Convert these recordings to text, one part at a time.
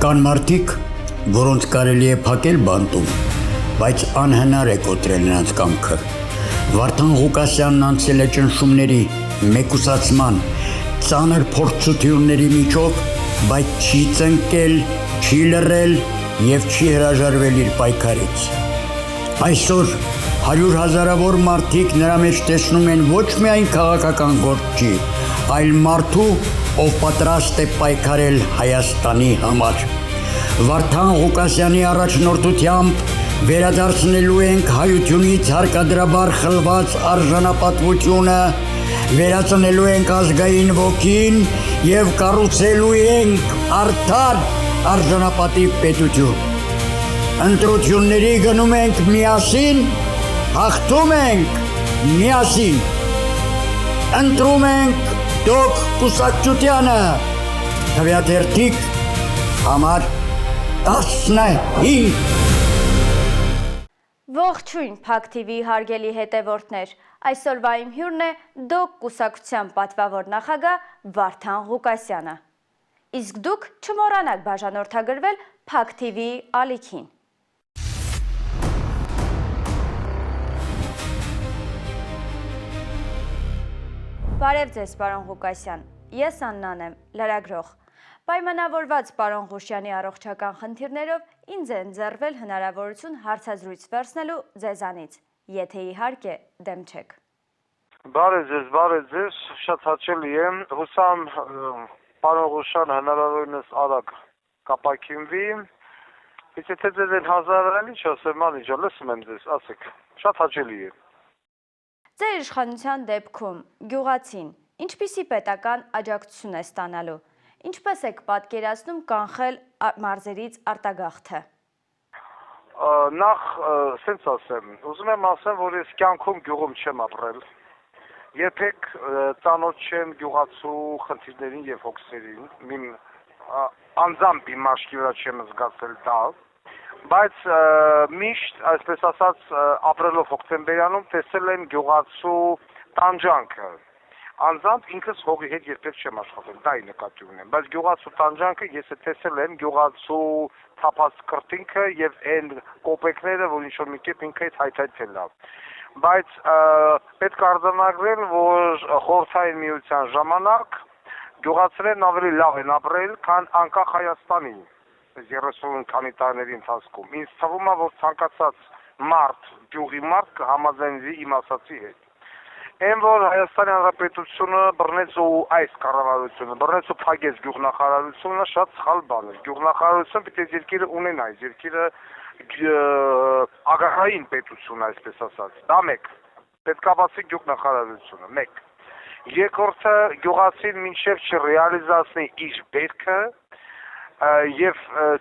Կան մարդիկ, որոնց կարելի է փակել բանտում, բայց անհնար է կոտրել նրանց կամքը։ Վարդան Ղուկասյանն անցել է ճնշումների, մեկուսացման, ծանր փորձությունների միջով, բայց չի ծնկել, չի լռել և չի հրաժարվել իր պայքարից։ Այսօր 100 հազարավոր մարդիկ նրա մեջ տեսնում են ոչ միայն քաղաքական գործի, այլ մարդու, ով պատրաստ է պայքարել Հայաստանի համար։ Վարդան Ղուկասյանի առաջնորդությամբ վերադարձնելու ենք հայությունից հարկադրաբար խլված արժանապատվությունը, վերածնելու ենք ազգային ոգին և կառուցելու ենք արդար արժանապատիվ պետություն։ Ընտրությունների գնում ենք միասին, հաղթում ենք միասին։ Ընտրում ենք Դոկ Կուսակցությանը, Քվեաթերթիկ համար 15։ Ողջույն Փակ TV հարգելի հետևորդներ, այսօրվա իմ հյուրն է Դոկ Կուսակցության պատվավոր նախագահ Վարդան Ղուկասյանը։ Իսկ դուք չմոռանաք բաժանորդագրվել Փակ TV ալիքին։ Բարև ձեզ, պարոն Ղուկասյան, ես Աննան եմ, լրագրող։ Պայմանավորված պարոն Ղուկասյանի առողջական խնդիրներով ինձ է ընձեռվել հնարավորություն հարցազրույց վերցնելու ձեզանից, եթե իհարկե դեմ չեք։ Բարև ձեզ, շատ հաճելի է, հուսամ պարոն Ղուկասյանը հնարավորինս արագ կապակինվի, իսկ եթե ձեզ են հազարալի չասեմ, անիջա, լսում եմ ձեզ, ասեք, շատ հաճելի է։ Ձեր իշխանության դեպքում գյուղացին ինչպիսի պետական աջակցություն է ստանալու, ինչպես եք պատկերացնում կանխել մարզերից արտագաղթը։ Նախ, սենց ասեմ, ուզում եմ ասեմ, որ ես կյանքում գյուղում չեմ ապրել, երբեք ծանոթ չեմ գյուղացու խնդիրներին և հոգսերին, անձամբ իմ աչքի վրա չեմ զգացել դա, բայց միշտ, այսպես ասած, ապրելով հոկտեմբերյանում տեսել եմ գյուղացու տանջանքը, անձամբ ինքս հողի հետ երբեք չեմ աշխատել, դա ի նկատի ունեմ, բայց գյուղացու տանջանքը ես տեսել եմ գյուղացու թափած կրտինքը և այն կոպեկները, որ ինչ-որ մի կերպ ինքը հետ հայթայթել է, բայց պետք է արձանագրել, որ Խորհրդային Միության ժամանակ գյուղացիներն ավելի լավ են ապրել, քան անկախ Հայաստանի 30 քանի տարիների ընթացքում։ Ինձ թվում է, որ ցանկացած մարդ, գյուղի մարդ կհամաձայնվի իմ ասածի հետ։ Այն որ Հայաստանի Հանրապետությունը բռնեց ու այս կառավարությունը բռնեց ու փակեց գյուղնախարարությունը շատ սխալ բան է։ Գյուղնախարարությունը պետք է երկիրը ունենա, երկիրը ագահային պետություն, այսպես ասած։ Դա մեկ։ Պետք է բացի գյուղնախարարությունը, մեկ։ Երկրորդը գյուղացին մինչև չռեալիզացնի իր բերքը և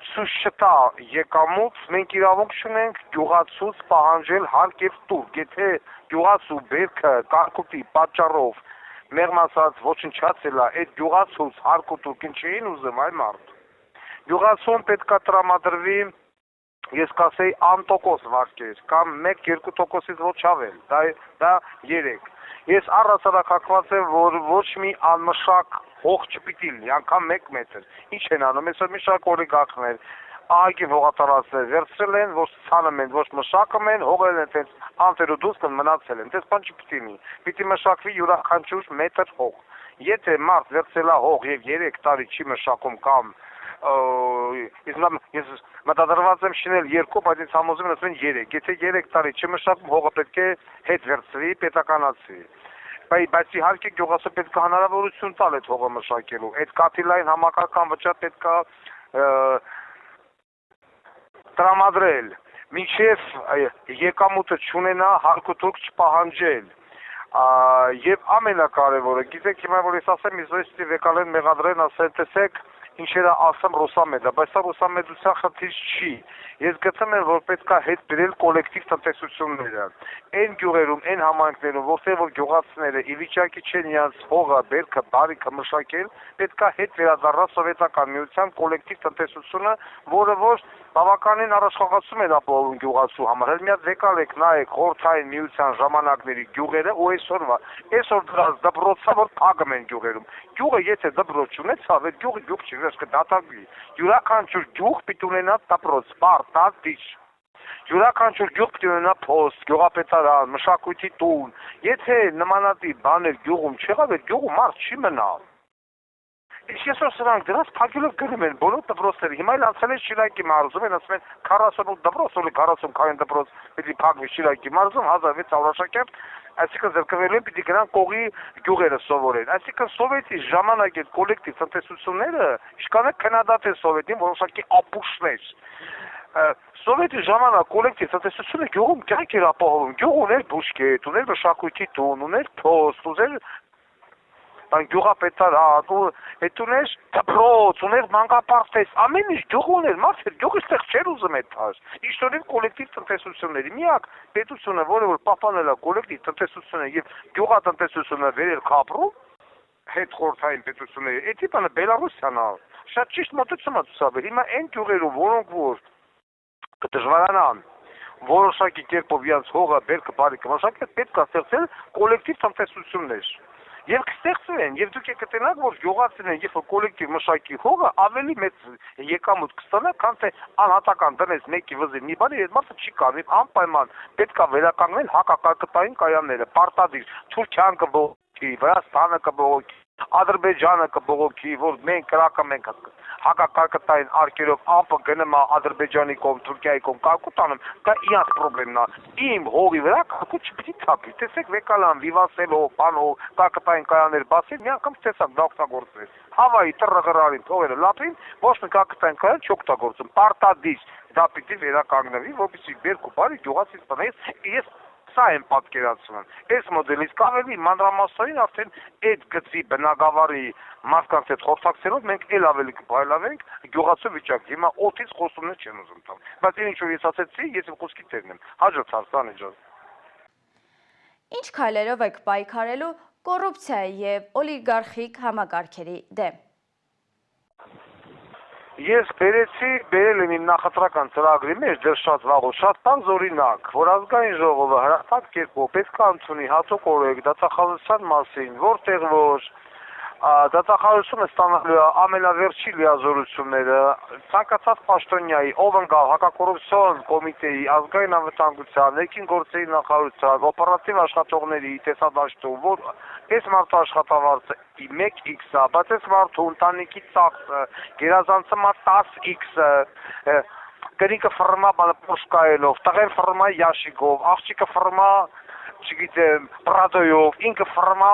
ցույց չտա եկամուտ, մենք իրավունք չունենք գյուղացուց պահանջել հարկ և տուր, եթե գյուղացու բերքը կարկուտի պատճառով մեղմ ասած ոչնչացել է, այդ գյուղացուց հարկ ու տուր չէին ուզում այ մարդ։ Գյուղացուն պետք է տրամադրվի, ես կասեի անտոկոս վարկեր, կամ 1-2%-ից ոչ ավել, դա 3։ Ես առհասարակակված եմ, որ ոչ մի անմշակ հող չպիտի լինի, անգամ 1 մետր։ Ինչ են անում, այսօր մի շարք օլիգարխներ, ահագին հողատարածքներ վերցրել են, ոչ ցանում են, ոչ մշակում են, հողերն են տենց անտեր ու դուստ մնացել են, տես բան չպիտի լինի, պիտի մշակվի յուրաքանչյուր մետր հող։ Եթե մարդ վերցել է հող և 3 տարի չի մշակում կամ ես մտադրված եմ շինել 2, բայց ինձ համոզում են ասում են 3, եթե 3 տարի չմշակում, հողը պետք է հետ վերցվի, պետականացվի։ Բայց իհարկե գյուղացու պետք է հնարավորություն տալ այդ հողը մշակելու, այդ կաթիլային համակարգան վճար պետք է տրամադրել, մինչև եկամուտը չունենա, հարկ ու տուրք չպահանջել, և ամենակարևորը, գիտեք հիմա որ ես ասեմ, իզոստի վեկալեն մեղադրեն, ասեն տեսեք, ինչեր է ասեմ ռուսամեդը, բայց սա ռուսամեդության խնդիր չի, ես գտնում եմ, որ պետք է հետ բերել կոլեկտիվ տնտեսությունները, այն գյուղերում, այն համայնքներում, որտեղ որ գյուղացիները ի վիճակի չեն իրենց հողը, բերքը, բարիքը մշակել, պետք է հետ վերադառնա սովետական միության կոլեկտիվ տնտեսությունը, որը որ բավականին առաջխաղացում էր ապահովում գյուղացու համար, հենց մի հատ վեկալեք նայեք Խորհրդային Միության ժամանակների գյուղերը ու այսօրվա, այսօր դրանց դպրոցը որ փակում են գյուղերում, գյուղը եթե դպրոց չունեցավ, այդ գյուղը գյուղ վերջ կդատարկվի։ Յուրաքանչյուր գյուղ պիտի ունենա դպրոց, պարտադիր։ Յուրաքանչյուր գյուղ պիտի ունենա փոստ, գյուղապետարան, մշակույթի տուն։ Եթե նմանատիպ բաներ գյուղում չեղավ, այդ գյուղում մարդ չի մնա։ Իսկ այսօր սրանք դրանց փակելով գնում են բոլոր դպրոցները։ Հիմա էլ անցել է Շիրակի մարզում, ասում են 48 դպրոց, ու 40 քանի դպրոց պիտի փակվի Շիրակի մարզում 1600 աշակերտ, այսինքն զրկվել են պիտի գնան կողի գյուղերը սովորեն։ Այսինքն սովետի ժամանակ այդ կոլեկտիվ տնտեսությունները իշքանը քննադատ է սովետին որոշակի ապուշներ։ Սովետի ժամանակ կոլեկտիվ տնտեսությունը գյուղում կյանք էր ապահովում։ Գյուղ ուներ բուժկետ, ուներ մշակույթի տուն, ուներ փոստ, ուներ գյուղապետարան, հետ ուներ դպրոց, ուներ մանկապարտեզ, ամեն ինչ գյուղ ուներ, մարդը գյուղը ստեղ չէր ուզում այդտեղ։ Իշխորին կոլեկտիվ տնտեսությունների միակ պետությունը, որը որ պահպանել է կոլեկտիվ տնտեսությունը եւ գյուղատնտեսությունը վերել Քապրում, հետ խորհրդային պետությունների, այդ բանը Բելարուսիան է։ Շատ ճիշտ մոտեցում է ցուցաբեր։ Հիմա այն գյուղերով, որոնք որ կդժվարանան որոշակի կերպով իրենց հողը բերքը բարի կմշակել, պետք է ստեղծել կոլեկտիվ տնտեսություններ։ Եվ կստեղծվեն, եւ դուք կտենաք, որ գյուղացիներն երբ որ կոլեկտիվ մշակի հողը ավելի մեծ եկամուտ կստանա, քան թե անհատական դնես մեկի վզին մի բանի, այդ մարդը չի կարող, անպայման պետք է վերականգնել հակակարգային կայանները, պարտադիր, Թուրքիան կբողոքի, Վրաստանը կբողոքի, Ադրբեջանը կբողոքի, որ մենք կրակը մենք հակակարգային արկերով ամպը գնում է Ադրբեջանի կողմ, Թուրքիայի կողմ կարկուտ անում, կա իրանց պրոբլեմն է։ Իմ հողի վրա կարկուտ չպիտի թափի։ Տեսեք վեկալան, վիվասելով, բանով, կարկտային կայաններ բացել, մի անգամ տեսակ դա օգտագործել։ Հավայի տրղրարին թողերը լապին, ոչ մի կարկտային կայան չօգտագործում։ Պարտադիր դա պիտի վերականգնվի, որպեսզի բերք ու բարի գյուղացից բնես ես սա եմ պատկերացնում։ Այս մոդելից կավելի մանրամասային արդեն այդ գծի բնակավարի մարդկանց հետ խորհրդակցելով մենք էլ ավելի կբայլավենք գյուղացու վիճակ։ Հիմա օդից խոսումներ չեն ուզում տալ։ Բայց ինչ որ ես ասեցի, ես իմ խոսքի տերն եմ։ Հաջորդ հարցան ջան։ Ինչ քայլերով եք պայքարելու կոռուպցիայի եւ օլիգարխիկ համակարգերի դեմ։ Ես բերել եմ իմ նախընտրական ծրագրի մեջ դեռ շատ վաղուց շատ բան օրինակ, որ ազգային ժողովը հրապարակ կերպով պետք է ընդունի հատուկ օրենք դատախազության մասին, որտեղ որ դատախազությունը ստանալու է ամենավերջին լիազորությունները, ցանկացած պաշտոնյայի, ով ընկավ հակակոռուպցիոն կոմիտեի, ազգային անվտանգության, ներքին գործերի նախարարության, օպերատիվ աշխատողների տեսադաշտում, որ այս մարդու աշխատավարձը 1x է, բայց այս մարդու ընտանիքի ծախսը, գերազանցումը 10x-ը, կնիկը ֆռմա պոշկայելով, տղեն ֆռմա յաշիկով, աղջիկը ֆռմա, չգիտեմ, պրադոյով, ինքը ֆռմա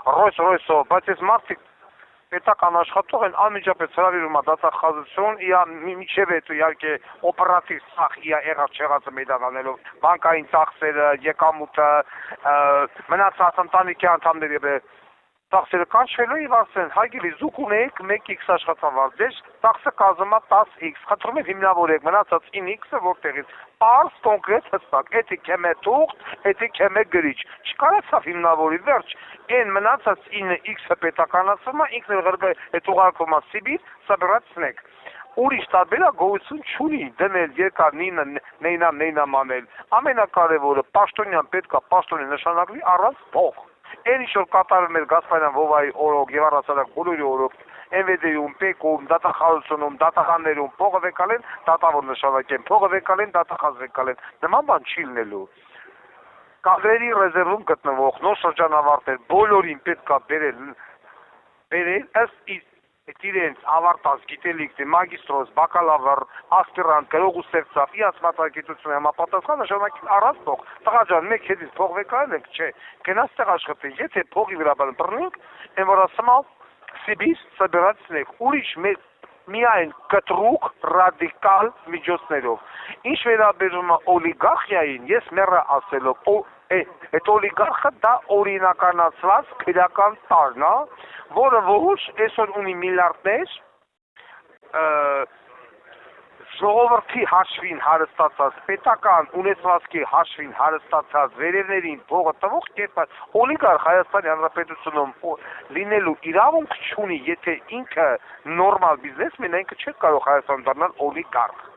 Ռոյս-Ռոյսով, բայց այս մարդիկ պետական աշխատող են անմիջապես հրավիրում է դատախազություն, միջև հետո իհարկե օպերատիվ սախ եղած չեղածը մեդանանելով, բանկային ծախսերը, եկամուտը, մնացած ընտանիքի անդամների ծախսերը կանչվելու եւ ասեն, հարգելի զուգ ունեք 1x աշխատավարձ, ծախսը կազմում է 10x, խնդրում եմ հիմնավորեք մնացած 9x-ը որտեղից, պարզ կոնկրետ հստակ, էդի քեմ է թուղթ, էդի քեմ է գրիչ, չկարեցավ հիմնավորի վերջ, այն մնացած 9x-ը պետականացվում է, ինքն էլ գրգը այդ ուղարկվում է Սիբիր, սաբրացնեք, ուրիշ տարբերակություն չունի դնել երկար նեյնամ անել, ամենակարևորը պաշտոնյան պետք է պաշտոնի նշանակվի առանց փող։ Այն ինչ որ կատարում էր Գասպարյան Վովայի օրոք եւ առասարակ բոլորի օրոք NVD-ում, ՊԵԿ-ում, դատախազությունում, դատախաններում փողը վեկալեն, դատավոր նշանակեն, փողը վեկալեն, դատախազ վեկալեն։ Նման բան չի լինելու։ Կադրերի ռեզերվում գտնվող նոր շրջանավարտներ բոլորին պետք է բերել ըստ իրենց ավարտած գիտելիքի մագիստրոս, բակալավր, ասպիրանտ, գրող ու ստեղծավ, իրաց մատակիտությունը համապատասխան նշանակին առանց փող։ Տղա ջան, մեկ հետից փող վեկայել եք, չէ։ Գնաց տեղ աշխատի, եթե փողի վրա բռնենք, այն որ ասում Սիբիր սաբրացնեք, ուրիշ միայն կտրուկ ռադիկալ միջոցներով։ Ինչ վերաբերում է օլիգարխիային, ես մեռա ասելով, այդ օլիգարխը դա օրինականացված քրեական տարն է, որը ոչ այսօր ունի միլիարդներ, ժողովրդի հաշվին հարստացած, պետական ունեցվածքի հաշվին հարստացած, վերևներին փողը տվող կերպ օլիգարխ Հայաստանի Հանրապետությունում լինելու իրավունք չունի, եթե ինքը նորմալ բիզնեսմեն, ինքը չի կարող Հայաստան դառնալ օլիգարխ։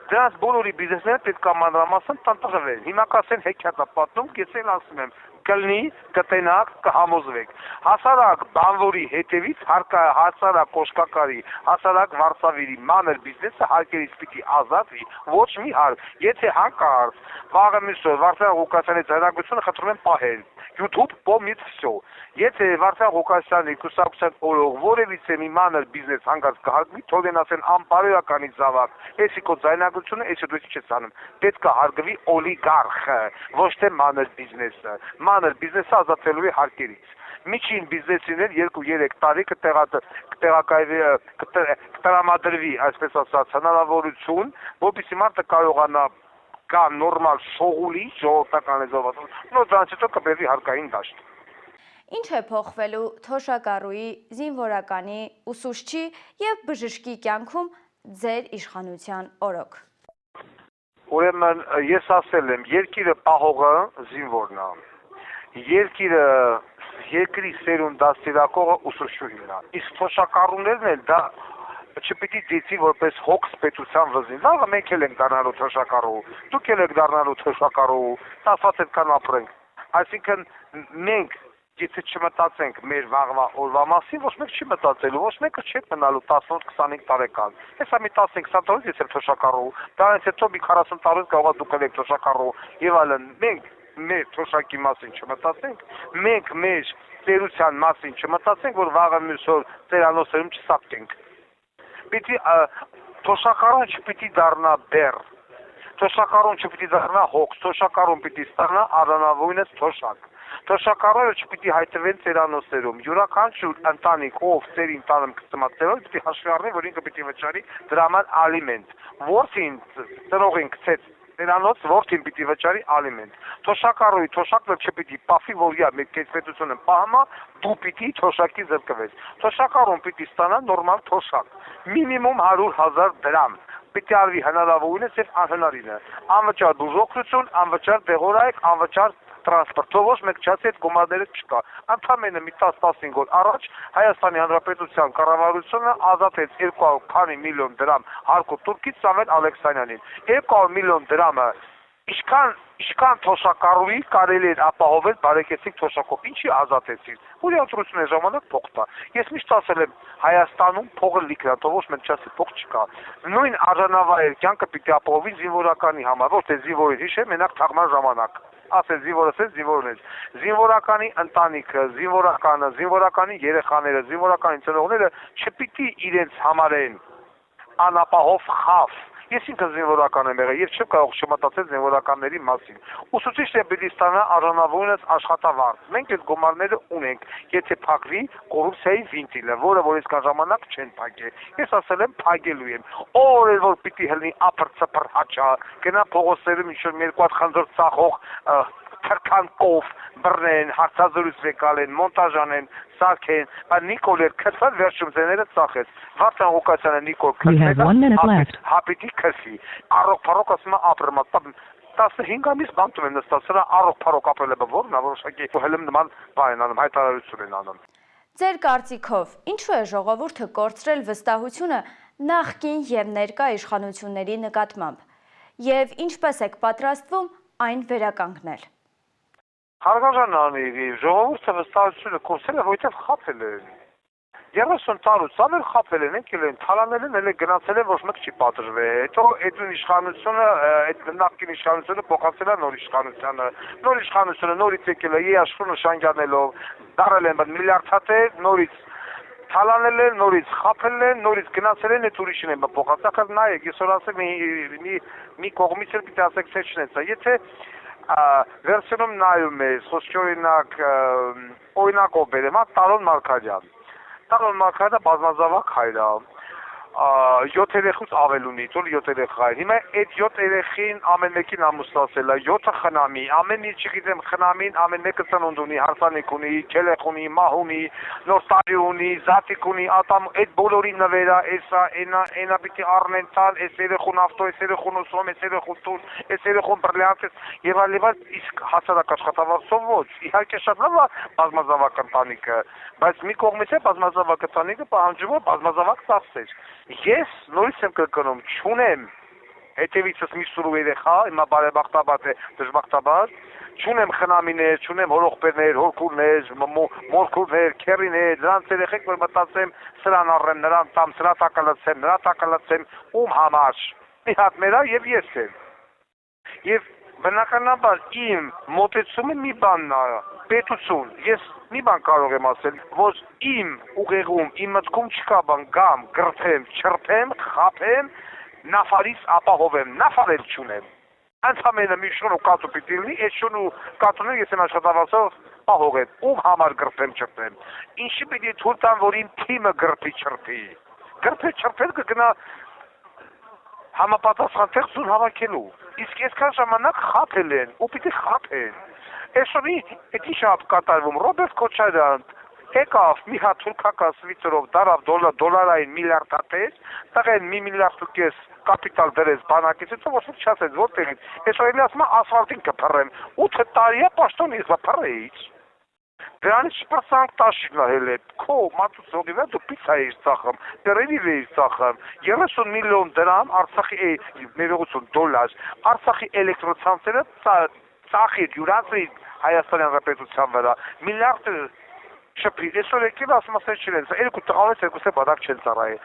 Դրանց բոլորի բիզնեսները պետք է մանրամասն տնտղվեն։ Հիմա կասեն հեքիաթ է պատմում, ես էլ ասում եմ, կլնի, կտենաք, կհամոզվեք։ Հասարակ բանվորի հետևից հասարակ կոշկակարի, հասարակ վարսավիրի մանր բիզնեսը հարկերից պիտի ազատվի, ոչ մի հարկ։ Եթե հանկարծ վաղը միսոր Վարդան Ղուկասյանի հրագությունը խնդրում եմ պահել։ YouTube помнит все։ Եթե Վարդան Ղուկասյանի կուսակցության օրող որևիցե մի մանր բիզնես հանգած կհարգվի, թող են ասեն անպարոյականի զավակ, էսի քո ձայնագրությունը, էսի դու չես անում։ Պետք է հարգվի օլիգարխը, ոչ թե մանր բիզնեսը։ Մանր բիզնեսը ազատվելու է հարկերից։ Միջին բիզնեսիներ 2-3 տարի կտրամադրվի, այսպես ասած, հնարավորություն, որպեսզի մարդը կարողանա կա նորմալ շողուլի ժողովրդական լեզվով, նոր դրանից հետո կբերվի հարկային դաշտ։ Ինչ է փոխվելու թոշակառուի, զինվորականի, ուսուցչի եւ բժշկի կյանքում ձեր իշխանության օրոք։ Ուրեմն ես ասել եմ, երկիրը պահողը զինվորն է։ Երկրի սերուն դաստիարակողը ուսուցչուհին է։ Իսկ թոշակառուներն էլ դա չպիտի դիցի որպես հոգս պետության վզին։ Լավ, մենք էլ ենք դառնալու թոշակառու, դուք էլ եք դառնալու թոշակառու, ասած այդքան ապրենք։ Այսինքն մենք եթե չմտածենք մեր վաղվա օրվա մասին, ոչ մեկ չի մտածելու, ոչ մեկը չի մնալու 18-25 տարեկան։ Հեսա մի 15-20 տարուց ես եմ թոշակառու, դրանից հետո մի 40 տարուց կարող է դուք եք թոշակառու եւ այլն։ Մենք մեր թոշակի մասին չմտածենք, մենք մեր ծերության մասին չմտածենք, որ վաղը մյուս օր ծերանոցերում չսապտենք։ Պիտի թոշակառուն չպիտի դառնա բեռ, թոշակառուն չպիտի դառնա հոգս, թոշակառուն պիտի ստանա առանավույնս թոշակ։ Թոշակառուները չպիտի հայտնվեն ծերանոցերում։ Յուրաքանչյուր ընտանիք, ով ծերին տանը կծմածելով, պիտի հաշվի առնի, որ ինքը պիտի վճարի դրա համար ալիմենտ։ Որդին ծնողին գցեց ծերանոց, որդին պիտի վճարի ալիմենտ։ Թոշակառուի թոշակը չպիտի պահի, որ յա մեր կեցպետությունը պահամա, դու պիտի թոշակի զրկվես։ Թոշակառուն պիտի ստանա նորմալ թոշակ։ Մինիմում 100,000 դրամ։ Պիտի արվի հնարավորինս եւ անհնարինը։ Անվճար բուժօգնություն, անվճար դեղորայք, անվճար տրանսպորտ, ոչ մեկ չասի այդ գումարները չկա։ Ընդամենը մի 10-15 օր առաջ Հայաստանի Հանրապետության կառավարությունը ազատեց 200 միլիոն դրամ հարկու Թուրքից Սամվել Ալեքսանյանին։ 200 միլիոն դրամը Իշքան թոշակառուի կարելի էր ապահովել բարեկեցիկ թոշակով, ինչի ազատեցիր։ Որի ընտրությունը ժամանակ փող տա։ Ես միշտ ասել եմ Հայաստանում փողը լիքն է, թող ոչ մեկ չասի փող չկա։ Նույն արժանավայր կյանքը պիտի ապահովի զինվորականի համար, ոչ թե զինվորի հիշե մենակ թաղման ժամանակ։ Ասել զինվորը, զինվորականի ընտանիքը, զինվորականի երեխաները, զինվորականի ծնողները չպիտի իրենց համարեն անապահով խավ։ Ես ինքս զինվորական եմ եղել եւ չեմ կարող չմտածել զինվորականների մասին։ Ուսուցիչը պիտի ստանա առանավույնս աշխատավարձ։ Մենք այդ գումարները ունենք, եթե փակվի կոռուպցիայի վինտիլը, որը որ այսքան ժամանակ չեն փակել։ Ես ասել եմ փակելու եմ։ Ով էլ որ պիտի հլնի ապր-ծպր հաճա, գնա փողոցներում ինչ-որ մի երկու հատ խնձոր ծախող թրքանկով բռնեն, հարցազրույց վեկալեն, մոնտաժանեն, սարքեն, բայց Նիկոլ էր քրտված վերջում ձեները ծախեց։ Վարդան Ղուկասյանը Նիկոլ քրտվեց, հապիտի քրսի։ Առողջ ասում է ապրում, 15 ամիս բանտում եմ նստած, սրա առողջ ապրել է որն է, որոշակի հելում նման բան են անում, հայտարարություն են անում։ Ձեր կարծիքով, ինչու է ժողովուրդը կորցրել վստահությունը նախկին եւ ներկա իշխանությունների նկատմամբ, եւ ինչպես եք պատրաստվում այն վերականգնել։ Հարգարժան անիրի, ժողովուրդը վստահությունը կորցրել է, որովհետև խաբել են։ 30 տարուց ամեր խաբել են, եկել են, թալանել են, էլ գնացել են, ոչ մեկ չի պատժվել։ Հետո այդ իշխանությունը, այդ նախկին իշխանությունը փոխանցել է նոր իշխանությանը։ Նոր իշխանությունը նորից եկել է իշխանը շանգյանելով, դարել են միլիարդատեր, նորից թալանել են, նորից խաբել են, նորից գնացել են, այդ ուրիշին են փոխանցել։ Նայեք, այսօր ասեք մի կողմից էլ պիտի ասեք թե չնեցա։ Եթե վերցնում նայում ես, խոսքի օրինակով բերեմ, Տարոն Մարգարյան։ Տարոն Մարգարյանը բազմազավակ հայր է, 7 երեխուց ավել ունի, 7 երեխա է։ Հիմա այդ 7 երեխին ամեն մեկին ամուսնացել է, 7-ը խնամի, ամեն ինչ չգիտեմ խնամին, ամեն մեկը ծնունդ ունի, հարսանիք ունի, քելեխ ունի, մահ ունի, նոր տարի ունի, զատիկ ունի, ատամ, այդ բոլորի նվերա, էսա, այնա պիտի առնեն տալ, այս երեխուն ավտո, այս երեխուն ուսում, այս երեխուն տուն, այս երեխուն բրլյանց, եւ այլն, իսկ հասարակ աշխատավարձով ոչ։ Իհարկե շատ լավ է բազմազավակ ընտանիքը, բայց մի կողմից է բազմազավակ ընտանիքը պահանջում է բազմազավակ ծախսեր։ Ես նորից եմ կրկնում, չունեմ հետևիցս մի սուրու երեխա, հիմա բարեբախտաբար թե դժբախտաբար, չունեմ խնամիներ, չունեմ հորողբերներ, հորքուրներ, մորքուրներ, քերիներ, նրանց երեխեք, որ մտածեմ սրան առեմ, նրան տամ, սրա տակալացեմ, նրա տակալացեմ, ում համար, մի հատ մերա եւ ես եմ։ Եվ բնականաբար իմ մոտեցումը մի բանն է, պետություն, ես մի բան կարող եմ ասել, որ իմ ուղեղում, իմ մտքում չկա բան գամ, գրթեմ, չրթեմ, խափեմ, նավարից ապահովեմ, նավարել չունեմ։ Ընդամենը մի շուն ու կատու պիտի լինի, այդ շուն ու կատուները ես եմ աշխատավարձով պահողեմ, ում համար գրթեմ, չրթեմ։ Ինչի պիտի թույլ տամ, որ իմ թիմը գրթի, չրթի։ Գրթել, չրթել կգնա համապատասխան տեքստուն հավաքելու։ Իսկ այսքան ժամանակ խափել են, ու պիտի խափեն։ Այսօր էդի շատ կատարվում Ռոբերտ Քոչարյան եկավ մի հատ թուրքական սվիցերով դարավ դոլարային միլիարդատես, տղեն 1,5 միլիարդ կապիտալ դրեց բանակից, հետո ոչ ոք չասեց որտեղից։ Այսօր էլի ասում է ասֆալտին կփռեմ, 8 տարի է պաշտոնից փռեից։ Դրանից շպրծանք տաշիկն էլ է, քո մատուցողի վրա դու պիցա էիր ծախում, դերևի էիր ծախում, 30 միլիոն դրամ Արցախի ներողություն դոլար, Արցախի էլեկտրոցանցերը ծախիր, յուրացրիր Հայաստանյան Հանրապետության վրա, միլիարդ շփի, այսօր եկել ասում ասել չեն, երկու տղաներից երկուսը բադակ չեն ծառայել։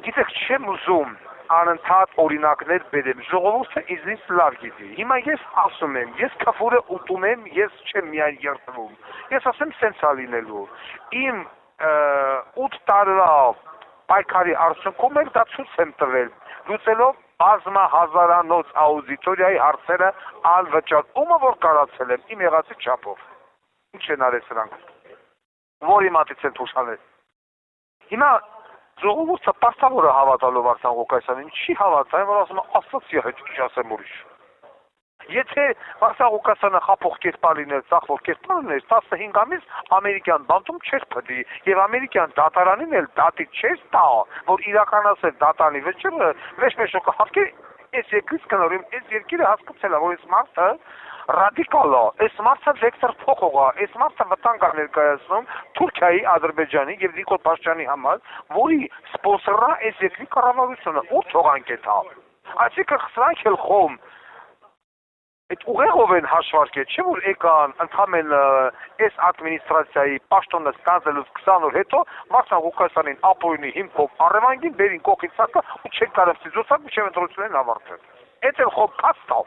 Գիտեք, չեմ ուզում անընդհատ օրինակներ բերեմ, ժողովուրդը ինձնից լավ գիտի։ Հիմա ես ասում եմ, ես քֆուրը ուտում եմ, ես չեմ միայն երդվում։ Ես ասեմ սենց ա լինելու։ Իմ 8 տարվա պայքարի արդյունքում էլ դա ցույց եմ տվել, լուծելով բազմահազարանոց աուդիտորիայի հարցերը անվճար, ումը որ կարացել եմ, իմ եղածի չափով։ Ինչ են արել սրանք, որի մատից են թուշանել։ Հիմա ժողովուրդը պարտավոր է հավատալով Վարդան Ղուկասյանին, չի հավատա, որ ասում է Աստծո հետ չասեմ ուրիշ։ Եթե Վարդան Ղուկասյանը խափող կերպար լիներ, ծախվող կերպար լիներ, 15 ամիս ամերիկյան բանտում չէր փդի, եւ ամերիկյան դատարանին էլ դատի չէր տա, որ իրականացել դատանի վճիռը, վեշ-վեշը կհավքի, այս երկրից կնորում, այս երկիրը հասկացել է, որ այս մարդը ռադիկալ է, այս մարդը վեկտոր փոխող է, այս մարդը վտանգ է ներկայացնում Թուրքիայի, Ադրբեջանի եւ Նիկոլ Փաշինյանի համար, որի սպոնսորն է այս երկրի կառավարությունը, ու թողանք է դա։ Այսինքն սրանք էլ խոմ այդ ուղեղով են հաշվարկել, չէ՞ որ եկան ընդհանրեն այս ադմինիստրացիայի պաշտոնը ստանձնելուց 20 օր հետո Վարդան Ղուկասյանին ապօրինի հիմքով առևանգին բերին կողքից սակը ու չեն կարող ծիծոսակ մինչև ընտրություններն ավարտել։ Այդ էլ խոմ փաստ է։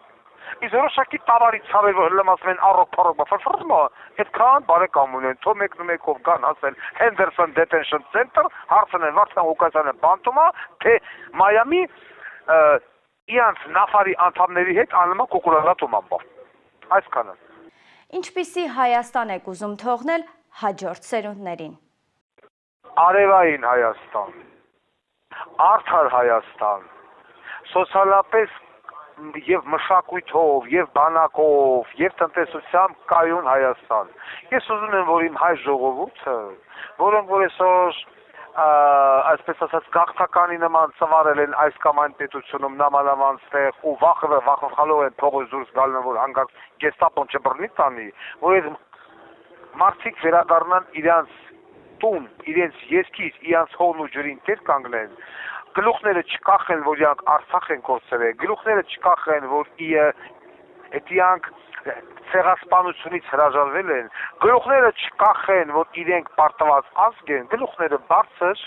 Իսկ որոշակի տավարի ցավեր որ լմասում են առոք-փառոք ֆրֆրմա, այդքան բարեկամ ունեն, թող մեկնումեկով կան ասել Henderson Detention Center, հարցն են Վարդան Ղուկասյանը բանտում է, թե Մայամի իրանց նավարի անդամների հետ անում է կոկուրալատում ամբար։ Այսքանը։ Ինչպիսի Հայաստան եք ուզում թողնել հաջորդ սերունդներին։ Արևային Հայաստան, արդար Հայաստան, սոցիալապես եւ մշակույթով, եւ բանակով, եւ տնտեսությամբ կայուն Հայաստան։ Ես ուզում եմ, որ իմ հայ ժողովուրդը, որոնք որ այսօր այսպես ասած գաղթականի նման ծվարել են այս կամ այն պետությունում նամանավանց տեղ ու վախվախալով են փողոց դուրս գալն, որ հանգած գեստապոն չբռնի տանի, որ այդ մարդիկ վերադառնան իրանց տուն, իրենց երկիր, իրանց հողն ու ջրին տեր կանգնեն, գլուխները չկախեն, որ իրանք Արցախ են կորցրել, գլուխները չկախեն, որ իրանք ցեղասպանությունից հրաժարվել են, գլուխները չկախեն, որ իրենք պարտված ազգ են, գլուխները բարձր,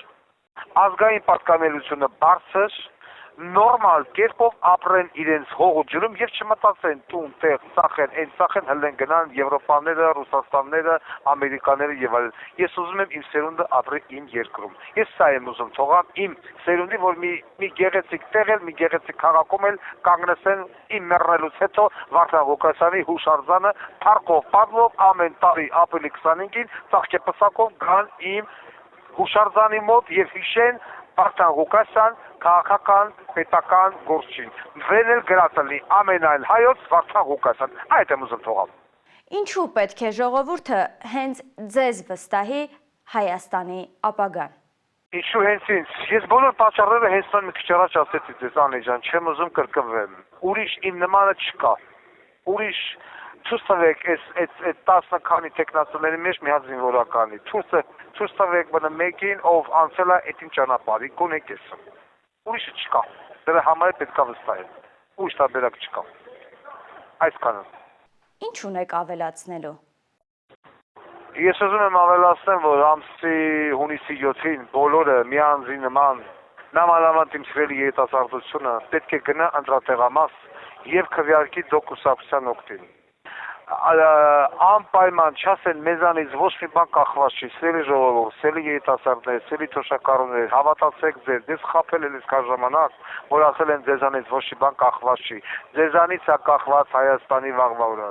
ազգային պատկանելությունը բարձր, նորմալ կերպով ապրեն իրենց հողու ջրում եւ չմտածեն տուն տեղ ծախեն, այն ծախեն հլեն գնան Եվրոպաները, Ռուսաստանները, Ամերիկաները եւ այլն։ Ես ուզում եմ իմ սերունդը ապրի իմ երկրում։ Ես սա եմ ուզում թողամ իմ սերունդի, որ մի գեղեցիկ տեղ էլ, մի գեղեցիկ քաղաքում էլ կանգնեցեն իմ մեռնելուց հետո Վարդան Ղուկասյանի հուշարձանը փառքով պատվով ամեն տարի ապրիլի 25-ին ծաղկեպսակով գան իմ հուշարձանի մոտ եւ հիշեն Վարդան Ղուկասյան քաղաքական պետական գործին։ Վենել գրածալի ամենայն հայոց Վարդան Ղուկասյան։ Այդ եմ ուզում թողամ։ Ինչու պետք է ժողովուրդը հենց ձեզ վստահի Հայաստանի ապագան։ Ինչու հենց ինձ։ Ես բոլոր պատճառները հենց մի քիչ առաջ ասեցի ձեզ Անի ջան, չեմ ուզում կրկնվեմ։ Ուրիշ իմ նմանը չկա։ Ուրիշ ցույց տվեք այս 10 քանի տեխնացիաների մեջ մի հատ զինվորականի։ Ցույց տվեք մեկին, ով անցել է այդ իմ ճանապարհի, կոնեք ես։ Ուրիշը չկա։ Դրա համար է պետք է վստահել։ Ուրիշ տարբերակ չկա։ Այսքանը։ Ինչ ունեք ավելացնելու։ Ես ուզում եմ ավելացնել, որ ամսի հունիսի 7-ին բոլորը միանձի նման նամանավանդ իմ սիրելի երիտասարդությունը պետք է գնա ընտրատեղամաս եւ քվեարկի դոկուսակցության օգտին։ Անպայման չասեն մեզանից ոչ մի բան կախված չի, սերի ժողովուրդ, սերի երիտասարդներ, սերի թոշակառուներ, հավատացեք ձեզ, դες խափել են իսկ ժամանակ, որ ասել են ձեզանից ոչ մի բան կախված չի, ձեզանից է կախված Հայաստանի վաղվա օրը,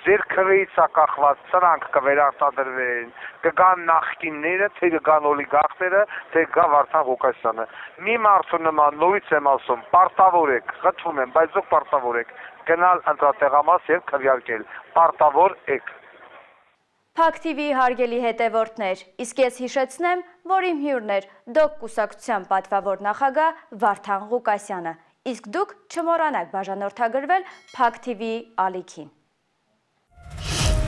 ձեր քվեից է կախված, սրանք կվերարտադրվեն, կգան նախկինները, թե կգան օլիգարխները, թե կգա Վարդան Ղուկասյանը։ Մի մարդու նման նորից եմ ասում, պարտավոր եք, խնդրում եմ, բայց ո՞ք պարտավոր եք գնալ ընտրատեղամաս եւ քվեարկել, պարտավոր եք։ Փակ TV-ի հարգելի հետևորդներ, իսկ ես հիշեցնեմ, որ իմ հյուրն էր ԴՕԿ կուսակցության պատվավոր նախագահ Վարդան Ղուկասյանը, իսկ դուք չմոռանաք բաժանորդագրվել Փակ TV-ի ալիքին։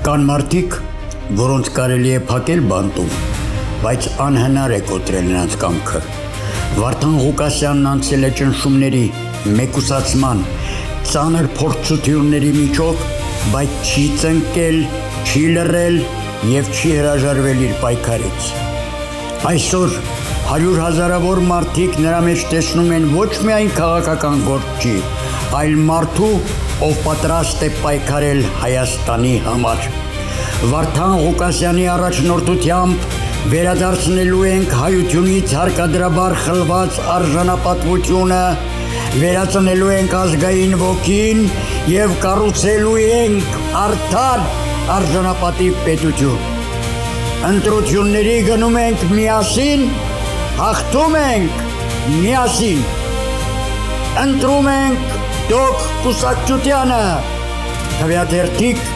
Կան մարդիկ, որոնց կարելի է փակել բանտում, բայց անհնար է կոտրել նրանց կամքը։ Վարդան Ղուկասյանն անցել է ճնշումների, մեկուսացման, ծանր փորձությունների միջով, բայց չի ծնկել, չի լռել եւ չի հրաժարվել իր պայքարից։ Այսօր 100 հազարավոր մարդիկ նրա մեջ տեսնում են ոչ միայն քաղաքական գործի, այլ մարդու, ով պատրաստ է պայքարել Հայաստանի համար։ Վարդան Ղուկասյանի առաջնորդությամբ վերադարձնելու ենք հայությունից հարկադրաբար խլված արժանապատվությունը, վերածնելու ենք ազգային ոգին եւ կառուցելու ենք արդար արժանապատիվ պետություն։ Ընտրությունների գնում ենք միասին, հաղթում ենք միասին։ Ընտրում ենք ԴՕԿ կուսակցությանը։ Քվեաթերթիկ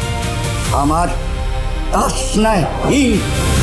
համար 15